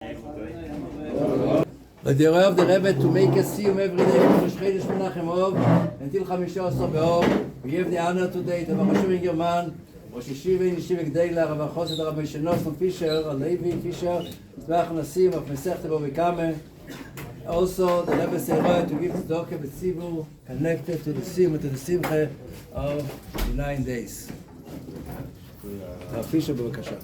But the of the Rebbe to make a סיום every day from Shchedish Mנחem until 15 B'Av. We give the honor today to Rav Hashem in German, Rosh Yeshiva in Yeshiva Gdeila, Rav Choset Rav Meshenos from פישער, הלוי פישער, Mizbach Nasim of מסכת Bobekame. Also, the Rebbe said to give tzedakah b'tzibur connected to the סיום and to the simcha of the 9 days. Rav פישער, בבקשה.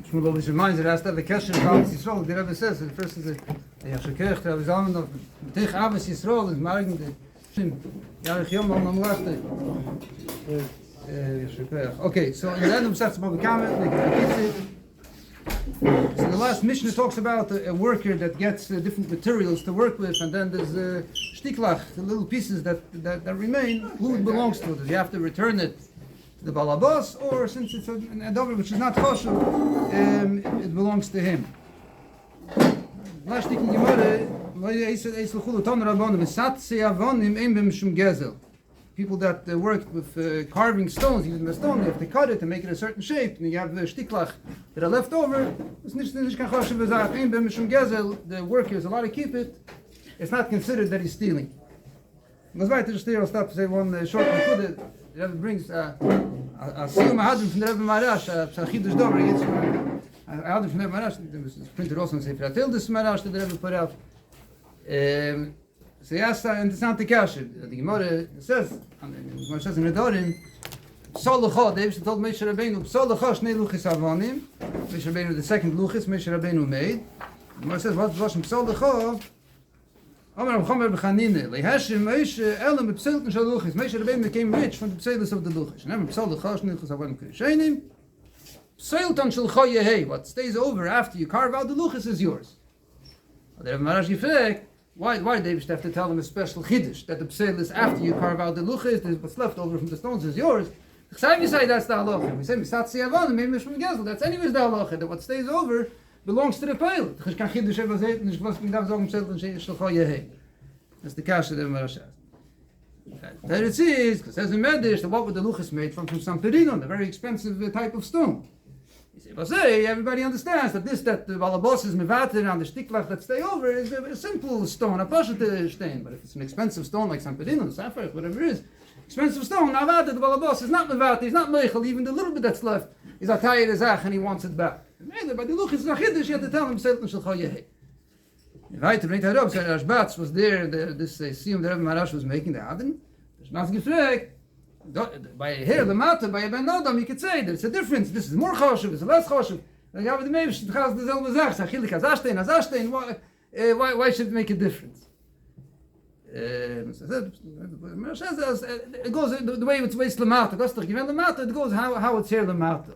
Shmuel is reminds that after the question of Abbas Yisrael, the Rebbe says that the first is the Yashakech, the Rebbe of Tech Abbas Yisrael is marrying the Shim Yarech Yom Al Mamlachte. Yashakech. Okay, so in the end of Mesechta Bobekame, so the last Mishnah talks about a worker that gets different materials to work with, and then there's shtiklach, the little pieces that remain. Who it belongs to? Does he have to return it to the balabas, or since it's an adover which is not kosher, it belongs to him? People that work with carving stones, using the stone, they have to cut it and make it a certain shape, and you have the shtiklach that are left over. The worker is allowed to keep it. It's not considered that he's stealing. I'll stop to say one short nekuda. The Rebbe brings a סיום ההדrim from the Rebbe Marash, a Chidush Dover. A hadrim from the Rebbe Marash, it's printed also in Sefer HaTildos Marash that the Rebbe put out. So he asked an interessante kasha. The Gemara says in the Dorim, Psal Lecha, the Eibishter told Moshe Rabbeinu, Psal Lecha shnei luchis avanim. Moshe Rabbeinu, the second luchis, Moshe Rabbeinu made. The Gemara says, what was Psal Lecha? Amar Rav Chomer b'Chanine, Lehashim Moshe Elam b'Pseilton shel luchis. Moshe Rabbeinu became rich from the Pseilus of the luchis. And then Psal Lecha shnei luchis avanim k'rishenim. Pseilton shel Cha Yehei. What stays over after you carve out the luchis is yours. The Rebbe Marash Yifek, why did they have to tell them a special chiddush that the pseilus after you carve out the luchis, what's left over from the stones is yours? We say that's the halacha. We say misat siyavan, maybe mishum gezel. That's anyways the halacha. That what stays over belongs to the peil. That's the kasha that Marash has. There it is, because as a medish, what would the luchis made from samperinon, a very expensive type of stone. Everybody understands that the balabos is mevater on the shtiklach that stay over is a simple stone, a pashut stein. But if it's an expensive stone like samperinon, sapphire, whatever it is, expensive stone, now the balabos is not mevater, he's not meichel, even the little bit that's left is a tayir ezach and he wants it back. But the luch is nachidish, you have to tell him selten shel Cha Yehei. Weiter bringt up, so Rashbatz was there, this סיום the Rebbe Marash was making the hadrim. Rashbatz gefragt, by here the matter by Ben Adam you could say there's a difference. This is more choshev, it's less choshev. Like you have the maybe should has the selbe zach. Achilik azashten. Why should it make a difference? It goes the way it's waste lamata. That's the given lamata. It goes how it's here lamata.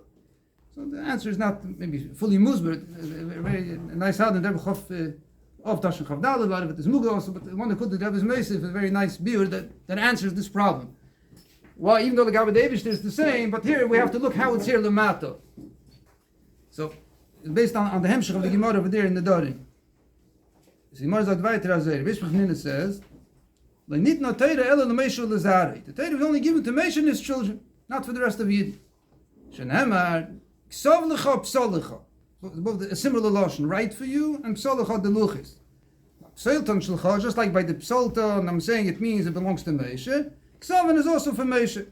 So the answer is not maybe fully musber. Very nice how the Rebbe Chof of Tashin Chavdal about it. There's muga also, but one that could the Rebbe's Meisif a very nice beer that answers this problem. Well, even though the Gabba Davish is the same, but here we have to look how it's here Lamato. So, based on the Hemshech of the Gemara over there in the Dorim. The Gemara sagt weiter as Bishmach says, the Torah was only given to Moshe and his children, not for the rest of Yidden. Shenemar, Ksav lecha, Psal lecha. Both a similar lotion, right for you, and Psal lecha the luchis. Psalton shelcha, just like by the Psalton, I'm saying it means it belongs to Moshe. Ksavan is also for Moshe.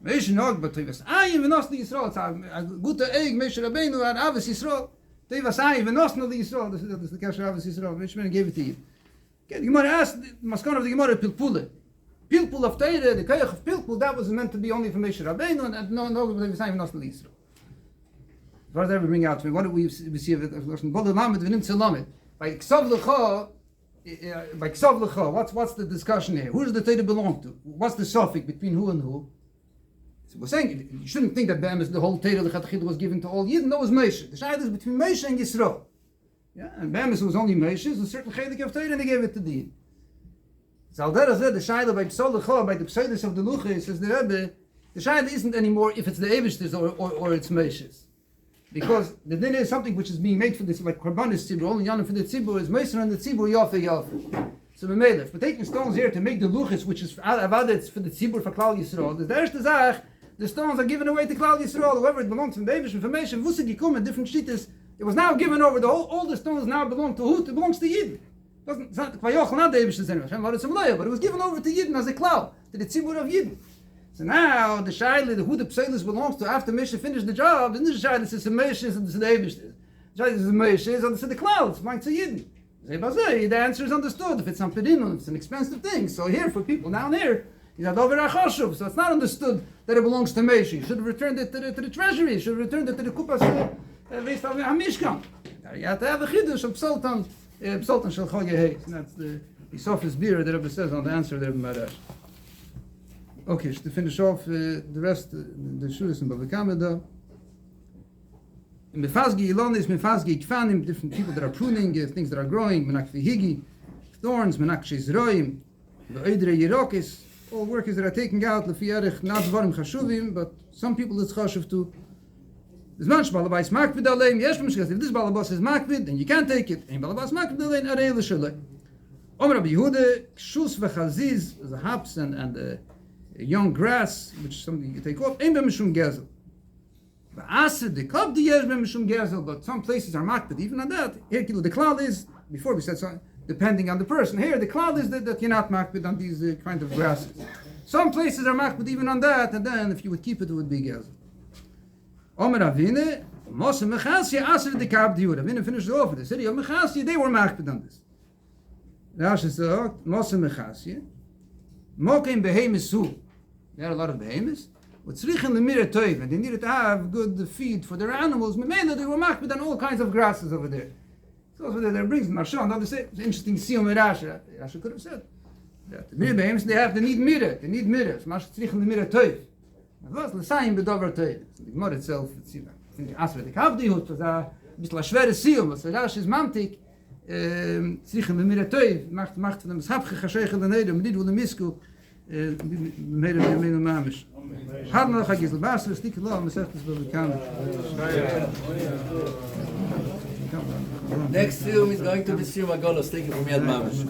Moshe nog betrivas ayin v'nos li Yisrael. It's a good egg Moshe Rabbeinu and Abbas Yisrael. Tevas ayin v'nos li Yisrael. This is the kasher Abbas Yisrael. Moshe Rabbeinu gave it to you. Okay, the Gemara asked, the maskon of the Gemara, pilpule. Pilpul of Teire, the koyach of pilpul, that was meant to be only for Moshe Rabbeinu and no tevas ayin v'nos li Yisrael. As far as I ever bring out to me, what do we see of it? Bodel lamed v'nim tzelamed. By ksav lecha, by Ksav Lecha, what's the discussion here? Who does the Torah belong to? What's the suffix between who and who? So we're saying you shouldn't think that the whole Torah Lechatchila was given to all Yidden. No, it was Moshe. The Shayat is between Moshe and Yisrael. Yeah, and Bemis was only Moshe. There's a certain Chelik of Torah, and they gave it to the Yidden. So Aldera said the Shayat by Ksav Lecha, by the Pseidus of the Luchis, says the Rebbe, the Shayat isn't anymore if it's the Eibishter's or it's Moshe's. Because the din is something which is being made for this, like Korbanis Tzibur, only Yana for the Tzibur is Moshe and the Tzibur Yafe Yafe. So if we're taking stones here to make the luchis, which is avadets for the tzibur for Klal Yisrael, the erste Zach, the stones are given away to Klal Yisrael, whoever it belongs to the Davish information, wussig gekommen, different shittas, it was now given over, all the stones now belong to who? It belongs to Yidden. It's not Vayoch, not Davish, but it was given over to Yidden as a Klal, to the tzibur of Yidden. So now, the Shaila, who the Pseilis belongs to, after Misha finished the job, in this Shaila, it's a Meshis and the Davish. The Shaila is a Meshis and the Klal, it's belongs to Yidden. The answer is understood. If it's on Pedinun, it's an expensive thing. So here, for people down here, he's had over Achoshuv, so it's not understood that it belongs to Meshi. You should have returned it to the treasury. You should have returned it to the Kupas HaMishkan. You have to have a Chiddush of Psaltan Shel Chol Yehei. That's the Sophist beer that Rebbe says on the answer there. Okay, to finish off the rest, the Shuris and Bava Kama. Mefazgi Ilonis, Mefazgi Kfanim, different people that are pruning, things that are growing, Menak Vihigi, thorns, Menak Shizroim, Ve'edre Yerokis, all workers that are taken out, Lefiyarech, not Dvarim Chashuvim, but some people it's Chashuv too. There's manch Balabais Makvid Aleim, Yesh Mishkas, if this Balabas is Makvid, then you can't take it. And Balabas Makvid Aleim, Arei L'Shalei. Omer Rabbi Yehuda, Kshus V'Chaziz, the hops and young grass, which something you take off, Ein B'Mishum Gezel. But some places are makbid, even on that. Here, the cloud is, before we said so, depending on the person. Here, the cloud is that you're not makbid on these kind of grasses. Some places are makbid even on that, and then if you would keep it, it would be gezel. Omer Avine, Moshe Mechasya, Aser de Kab Diur. Avine finished off with the city of Mechasya, they were makbid on this. Rashi said, Moshe Mechasya, Mokim Behemesu. There are a lot of behemoths. And they needed to have good feed for their animals. Mainly they were makbid on all kinds of grasses over there. So over there brings Marshal. Now they say it's interesting. סיום Rashi. Rashi could have said that the behemoths they need mirror. They need mirrors. Mash tzrichen the mirror toiv. Was l'sayim bedover toiv. The Gemara itself. I think Asra the Kavdihut was a bit like schwere סיום. Was Rashi is mamtik. Tzrichen the mirror toiv. Macht von dem Schapche Chasheichel the Neder. Mit wo the Misku. Made of the mamish. Had noch a gisel basel stick law mesach das bekannt. Next film is going to be סיום Agolos, taken from Yad Mamish.